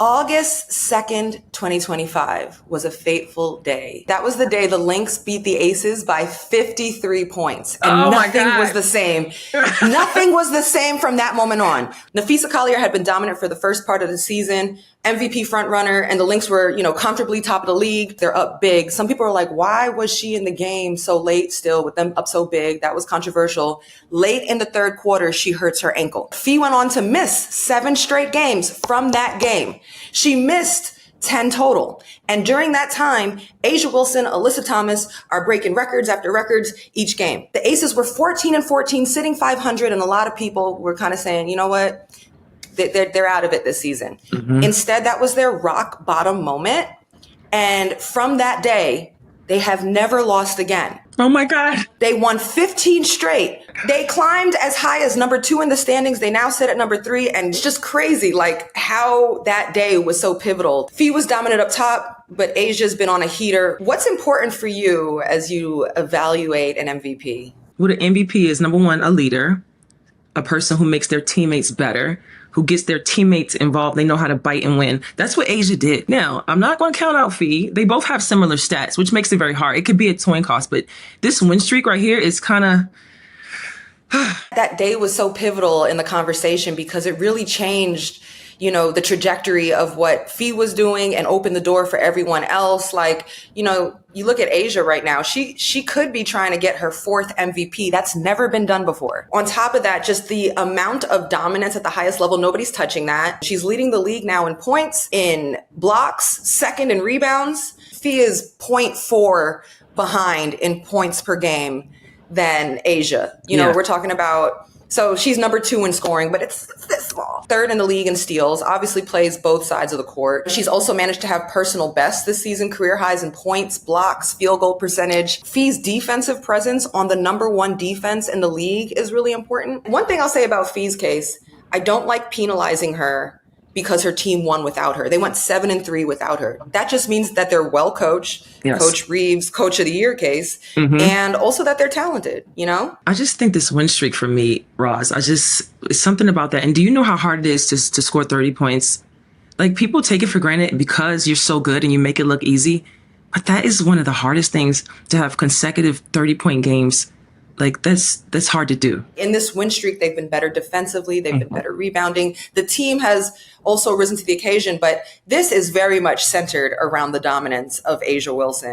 August 2nd, 2025 was a fateful day. That was the day the Lynx beat the Aces by 53 points. And Oh my nothing was God. the same. Nothing was the same from that moment on. Napheesa Collier had been dominant for the first part of the season, MVP frontrunner, and the Lynx were, comfortably top of the league. They're up big. Some people are like, why was she in the game so late still with them up so big? That was controversial. Late in the third quarter, she hurts her ankle. Phee went on to miss 7 straight games from that game. She missed 10 total. And during that time, A'ja Wilson, Alyssa Thomas are breaking records after records each game. The Aces were 14-14, sitting 500, and a lot of people were kind of saying, you know what? They're out of it this season. Mm-hmm. Instead, that was their rock bottom moment. And from that day, they have never lost again. Oh my God. They won 15 straight. They climbed as high as number 2 in the standings. They now sit at number 3. And it's just crazy, like how that day was so pivotal. Phee was dominant up top, but A'ja's been on a heater. What's important for you as you evaluate an MVP? Well, the MVP is number one, a leader, a person who makes their teammates better, who gets their teammates involved. They know how to bite and win. That's what A'ja did. Now, I'm not going to count out Phee. They both have similar stats, which makes it very hard. It could be a coin toss, but this win streak right here is kind of... That day was so pivotal in the conversation because it really changed, the trajectory of what Phee was doing and opened the door for everyone else. Like, you look at A'ja right now, she could be trying to get her 4th MVP. That's never been done before. On top of that, just the amount of dominance at the highest level, nobody's touching that. She's leading the league now in points, in blocks, 2nd in rebounds. Phee is 0.4 behind in points per game than A'ja. We're talking about, so she's number 2 in scoring, but it's this small. 3rd in the league in steals, obviously plays both sides of the court. She's also managed to have personal bests this season, career highs in points, blocks, field goal percentage. Fee's defensive presence on the number 1 defense in the league is really important. One thing I'll say about Fee's case, I don't like penalizing her because her team won without her. They went 7-3 without her. That just means that they're well coached. Yes. Coach Reeves, Coach of the Year case, and also that they're talented, I just think this win streak for me, Roz, it's something about that. And do you know how hard it is to score 30 points? Like, people take it for granted because you're so good and you make it look easy. But that is one of the hardest things, to have consecutive 30-point games. Like, that's hard to do. In this win streak, they've been better defensively. They've been better rebounding. The team has also risen to the occasion, but this is very much centered around the dominance of A'ja Wilson.